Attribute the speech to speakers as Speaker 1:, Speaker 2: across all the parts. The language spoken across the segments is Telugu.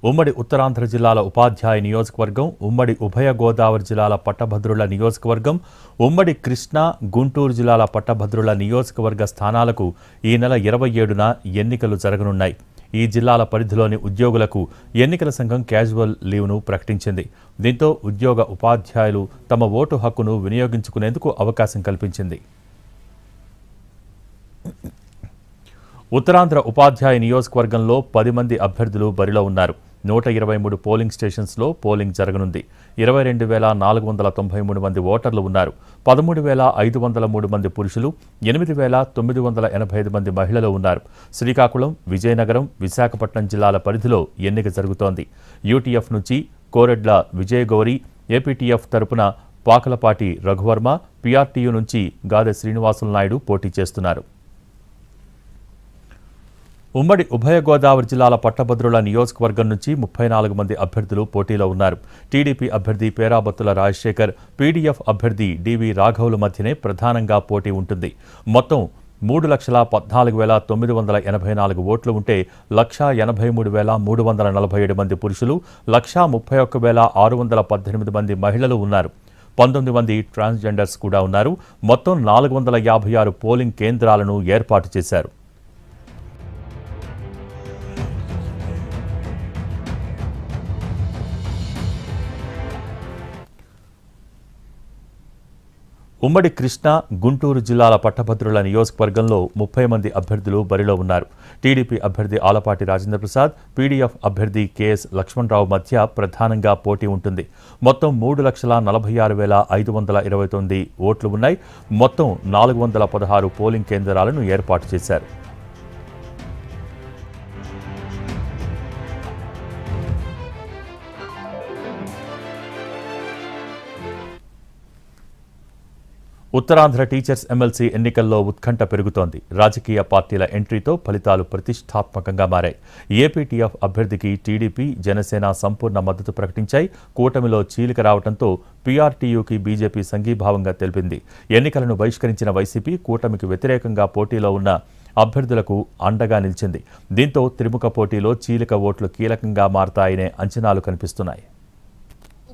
Speaker 1: ఉమ్మడి ఉత్తరాంధ్ర జిల్లాల ఉపాధ్యాయ నియోజకవర్గం, ఉమ్మడి ఉభయ గోదావరి జిల్లాల పట్టభద్రుల నియోజకవర్గం, ఉమ్మడి కృష్ణా, గుంటూరు జిల్లాల పట్టభద్రుల నియోజకవర్గ స్థానాలకు ఈ నెల 27న ఎన్నికలు జరగనున్నాయి. ఈ జిల్లాల పరిధిలోని ఉద్యోగులకు ఎన్నికల సంఘం క్యాజువల్ లీవ్ను ప్రకటించింది. దీంతో ఉద్యోగ ఉపాధ్యాయులు తమ ఓటు హక్కును వినియోగించుకునేందుకు అవకాశం కల్పించింది. ఉత్తరాంధ్ర ఉపాధ్యాయ నియోజకవర్గంలో 10 మంది అభ్యర్థులు బరిలో ఉన్నారు. 123 పోలింగ్ స్టేషన్స్లో పోలింగ్ జరగనుంది. 22,493 మంది ఓటర్లు ఉన్నారు. 13,503 మంది పురుషులు, 8,985 మంది మహిళలు ఉన్నారు. శ్రీకాకుళం, విజయనగరం, విశాఖపట్నం జిల్లాల పరిధిలో ఎన్నిక జరుగుతోంది. యూటీఎఫ్ నుంచి కోరెడ్ల విజయగౌరి, ఏపీటీఎఫ్ తరపున పాకలపాటి రఘువర్మ, పీఆర్టీయూ నుంచి గాదె శ్రీనివాసులు నాయుడు పోటీ చేస్తున్నారు. ఉమ్మడి ఉభయ గోదావరి జిల్లాల పట్టభద్రుల నియోజకవర్గం నుంచి 34 మంది అభ్యర్థులు పోటీలో ఉన్నారు. టీడీపీ అభ్యర్థి పేరాబత్తుల రాజశేఖర్, పీడీఎఫ్ అభ్యర్థి డివి రాఘవుల మధ్యనే ప్రధానంగా పోటీ ఉంటుంది. మొత్తం 3,14,984 ఓట్లు ఉంటే 1,83,347 మంది పురుషులు, 1,31,618 మంది మహిళలు ఉన్నారు. 19 మంది ట్రాన్స్జెండర్స్ కూడా ఉన్నారు. మొత్తం 456 పోలింగ్ కేంద్రాలను ఏర్పాటు చేశారు. ఉమ్మడి కృష్ణా, గుంటూరు జిల్లాల పట్టభద్రుల నియోజకవర్గంలో 30 మంది అభ్యర్థులు బరిలో ఉన్నారు. టీడీపీ అభ్యర్థి ఆలపాటి రాజేంద్ర ప్రసాద్, పీడీఎఫ్ అభ్యర్థి కెఎస్ లక్ష్మణరావు మధ్య ప్రధానంగా పోటీ ఉంటుంది. మొత్తం 3,46,529 ఓట్లు ఉన్నాయి. మొత్తం 416 పోలింగ్ కేంద్రాలను ఏర్పాటు చేశారు. ఉత్తరాంధ్ర టీచర్స్ ఎమ్మెల్సీ ఎన్నికల్లో ఉత్కంఠ పెరుగుతోంది. రాజకీయ పార్టీల ఎంట్రీతో ఫలితాలు ప్రతిష్టాత్మకంగా మారాయి. ఏపీటీఎఫ్ అభ్యర్థికి టీడీపీ, జనసేన సంపూర్ణ మద్దతు ప్రకటించాయి. కూటమిలో చీలిక రావడంతో పీఆర్టీయూకి బీజేపీ సంఘీభావంగా తెలిపింది. ఎన్నికలను బహిష్కరించిన వైసీపీ కూటమికి వ్యతిరేకంగా పోటీలో ఉన్న అభ్యర్థులకు అండగా నిలిచింది. దీంతో త్రిముఖ పోటీలో చీలిక ఓట్లు కీలకంగా మారతాయనే అంచనాలు కనిపిస్తున్నాయి.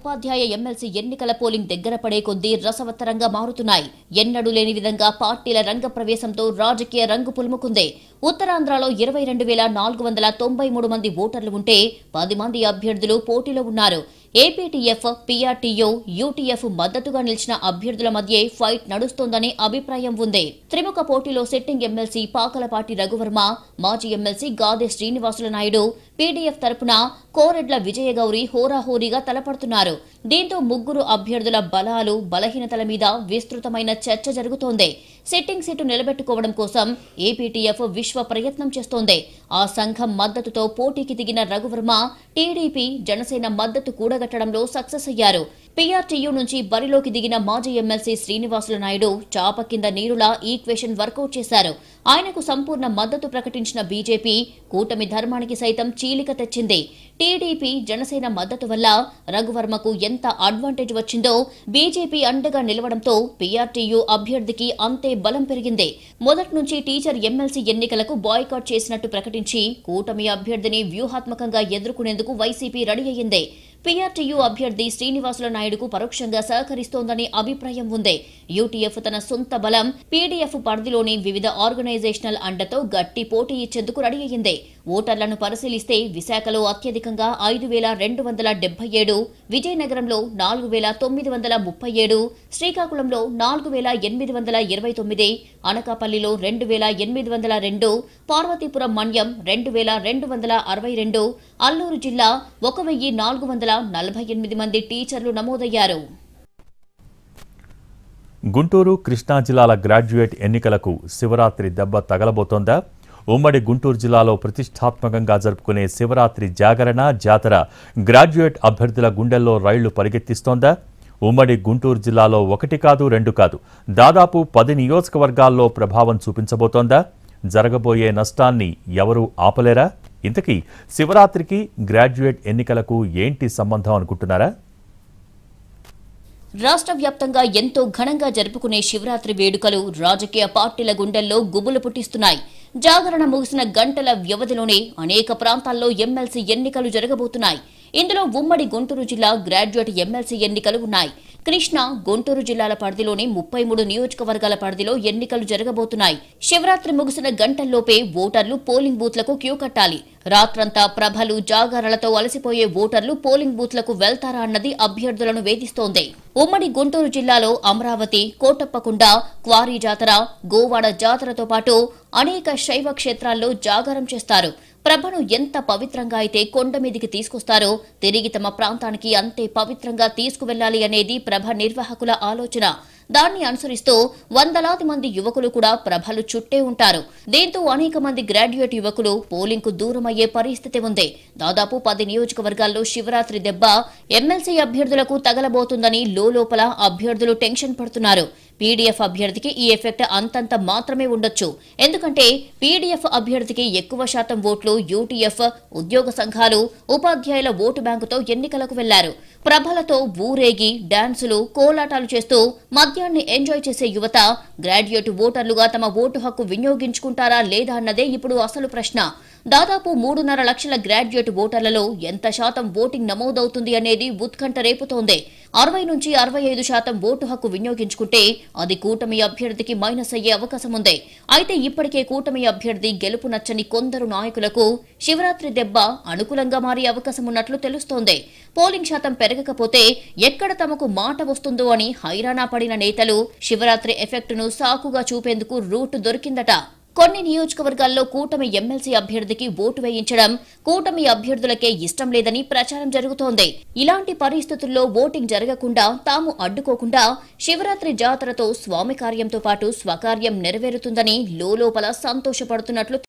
Speaker 2: ఉపాధ్యాయ ఎమ్మెల్సీ ఎన్నికల పోలింగ్ దగ్గర పడే కొద్దీ రసవత్తరంగా మారుతున్నాయి. ఎన్నడూ లేని విధంగా పార్టీల రంగ ప్రవేశంతో రాజకీయ రంగు పులుముకుంది. ఉత్తరాంధ్రలో 22,493 మంది ఓటర్లు ఉంటే 10 మంది అభ్యర్థులు పోటీలో ఉన్నారు. ఏపీటీఎఫ్, పీఆర్టీయూ, యూటీఎఫ్ మద్దతుగా నిలిచిన అభ్యర్థుల మధ్య ఫైట్ నడుస్తోందనే అభిప్రాయం ఉంది. త్రిముఖ పోటీలో సిట్టింగ్ ఎమ్మెల్సీ పాకలపాటి రఘువర్మ, మాజీ ఎమ్మెల్సీ గాదె శ్రీనివాసుల నాయుడు, పీడీఎఫ్ తరపున కోరెడ్ల విజయగౌరి హోరాహోరీగా తలపడుతున్నారు. దీంతో ముగ్గురు అభ్యర్థుల బలాలు, బలహీనతల మీద విస్తృతమైన చర్చ జరుగుతోంది. సిట్టింగ్ సీటు నిలబెట్టుకోవడం కోసం ఏపీటీఎఫ్ విశ్వ ప్రయత్నం చేస్తోంది. ఆ సంఘం మద్దతుతో పోటీకి దిగిన రఘువర్మ టీడీపీ, జనసేన మద్దతు కూడగట్టడంలో సక్సెస్ అయ్యారు. పీఆర్టీయూ నుంచి బరిలోకి దిగిన మాజీ ఎమ్మెల్సీ శ్రీనివాసుల నాయుడు చాప కింద నీరులా ఈక్వేషన్ వర్కౌట్ చేశారు. ఆయనకు సంపూర్ణ మద్దతు ప్రకటించిన బీజేపీ కూటమి ధర్మానికి సైతం చీలిక తెచ్చింది. టీడీపీ, జనసేన మద్దతు వల్ల రఘువర్మకు ఎంత అడ్వాంటేజ్ వచ్చిందో బీజేపీ అండగా నిలవడంతో పీఆర్టీయూ అభ్యర్థికి అంతే బలం పెరిగింది. మొదటి నుంచి టీచర్ ఎమ్మెల్సీ ఎన్నికలకు బాయ్కాట్ చేసినట్టు ప్రకటించి కూటమి అభ్యర్థిని వ్యూహాత్మకంగా ఎదుర్కొనేందుకు వైసీపీ రెడీ అయ్యింది. పీఆర్టీయూ అభ్యర్థి శ్రీనివాసుల నాయుడుకు పరోక్షంగా సహకరిస్తోందనే అభిప్రాయం ఉంది. యూటీఎఫ్ తన సొంత బలం, పీడీఎఫ్ పరిధిలోని వివిధ ఆర్గనైజేషనల్ అండతో గట్టి పోటీ ఇచ్చేందుకు రెడీ అయ్యింది. ఓటర్లను పరిశీలిస్తే విశాఖలో అత్యధికంగా 5,277, విజయనగరంలో 4,937, శ్రీకాకుళంలో 4,829, అనకాపల్లిలో 2,802, పార్వతీపురం మన్యం 2,262, అల్లూరు జిల్లా 1,448 మంది టీచర్లు నమోదయ్యారు.
Speaker 1: గుంటూరు, కృష్ణా జిల్లాల గ్రాడ్యుయేట్ ఎన్నికలకు శివరాత్రి దెబ్బ తగలబోతోందా? ఉమ్మడి గుంటూరు జిల్లాలో ప్రతిష్టాత్మకంగా జరుపుకునే శివరాత్రి జాగరణ, జాతర గ్రాడ్యుయేట్ అభ్యర్థుల గుండెల్లో రైళ్లు పరిగెత్తిస్తోందా? ఉమ్మడి గుంటూరు జిల్లాలో 1 కాదు 2 కాదు, దాదాపు 10 నియోజకవర్గాల్లో ప్రభావం చూపించబోతోందా? జరగబోయే నష్టాన్ని ఎవరూ ఆపలేరా? ఇంతకీ శివరాత్రికి గ్రాడ్యుయేట్ ఎన్నికలకు ఏంటి సంబంధం అనుకుంటున్నారా?
Speaker 2: రాష్ట్ర వ్యాప్తంగా ఎంతో ఘనంగా జరుపుకునే శివరాత్రి వేడుకలు రాజకీయ పార్టీల గుండెల్లో గుబులు పుట్టిస్తున్నాయి. జాగరణ ముగిసిన గంటల వ్యవధిలోనే అనేక ప్రాంతాల్లో ఎమ్మెల్సీ ఎన్నికలు జరగబోతున్నాయి. ఇందులో ఉమ్మడి గుంటూరు జిల్లా గ్రాడ్యుయేట్ ఎమ్మెల్సీ ఎన్నికలు ఉన్నాయి. కృష్ణా, గుంటూరు జిల్లాల పరిధిలోని 33 నియోజకవర్గాల పరిధిలో ఎన్నికలు జరగబోతున్నాయి. శివరాత్రి ముగిసిన గంటల్లోపే ఓటర్లు పోలింగ్ బూత్లకు క్యూ కట్టాలి. రాత్రంతా ప్రభలు, జాగరణలతో అలసిపోయే ఓటర్లు పోలింగ్ బూత్లకు వెళ్తారా అన్నది అభ్యర్థులను వేధిస్తోంది. ఉమ్మడి గుంటూరు జిల్లాలో అమరావతి, కోటప్పకొండ, క్వారీ జాతర, గోవాడ జాతరతో పాటు అనేక శైవ క్షేత్రాల్లో జాగారం చేస్తారు. ప్రభను ఎంత పవిత్రంగా అయితే కొండ మీదికి తీసుకొస్తారో తిరిగి తమ ప్రాంతానికి అంతే పవిత్రంగా తీసుకువెళ్లాలి అనేది ప్రభ నిర్వాహకుల ఆలోచన. దాన్ని అనుసరిస్తూ వందలాది మంది యువకులు కూడా ప్రభలు చుట్టే ఉంటారు. దీంతో అనేక మంది గ్రాడ్యుయేట్ యువకులు పోలింగ్ కు దూరమయ్యే పరిస్థితి ఉంది. దాదాపు 10 నియోజకవర్గాల్లో శివరాత్రి దెబ్బ ఎమ్మెల్సీ అభ్యర్థులకు తగలబోతుందని లోపల అభ్యర్థులు టెన్షన్ పడుతున్నారు. పీడీఎఫ్ అభ్యర్థికి ఈ ఎఫెక్ట్ అంతంత మాత్రమే ఉండొచ్చు. ఎందుకంటే పీడీఎఫ్ అభ్యర్థికి ఎక్కువ శాతం ఓట్లు యూటీఎఫ్, ఉద్యోగ సంఘాలు, ఉపాధ్యాయుల ఓటు బ్యాంకుతో ఎన్నికలకు వెళ్లారు. ప్రభలతో ఊరేగి డాన్సులు, కోలాటాలు చేస్తూ మద్యాన్ని ఎంజాయ్ చేసే యువత గ్రాడ్యుయేట్ ఓటర్లుగా తమ ఓటు హక్కు వినియోగించుకుంటారా లేదా అన్నదే ఇప్పుడు అసలు ప్రశ్న. దాదాపు 3.5 లక్షల గ్రాడ్యుయేట్ ఓటర్లలో ఎంత శాతం ఓటింగ్ నమోదవుతుంది అనేది ఉత్కంఠ రేపుతోంది. 60 నుంచి 65% ఓటు హక్కు వినియోగించుకుంటే అది కూటమి అభ్యర్థికి మైనస్ అయ్యే అవకాశం ఉంది. అయితే ఇప్పటికే కూటమి అభ్యర్థి గెలుపు నచ్చని కొందరు నాయకులకు శివరాత్రి దెబ్బ అనుకూలంగా మారే అవకాశం ఉన్నట్లు తెలుస్తోంది. పోలింగ్ శాతం పెరగకపోతే ఎక్కడ తమకు మాట వస్తుందో అని హైరానా పడిన నేతలు శివరాత్రి ఎఫెక్ట్ ను సాకుగా చూపేందుకు రూట్ దొరికిందట. కొన్ని నియోజకవర్గాల్లో కూటమి ఎమ్మెల్సీ అభ్యర్థికి ఓటు వేయించడం కూటమి అభ్యర్థులకే ఇష్టం లేదని ప్రచారం జరుగుతోంది. ఇలాంటి పరిస్థితుల్లో ఓటింగ్ జరగకుండా తాము అడ్డుకోకుండా శివరాత్రి జాతరతో స్వామి కార్యంతో పాటు స్వకార్యం నెరవేరుతుందని లోపల సంతోషపడుతున్నట్లు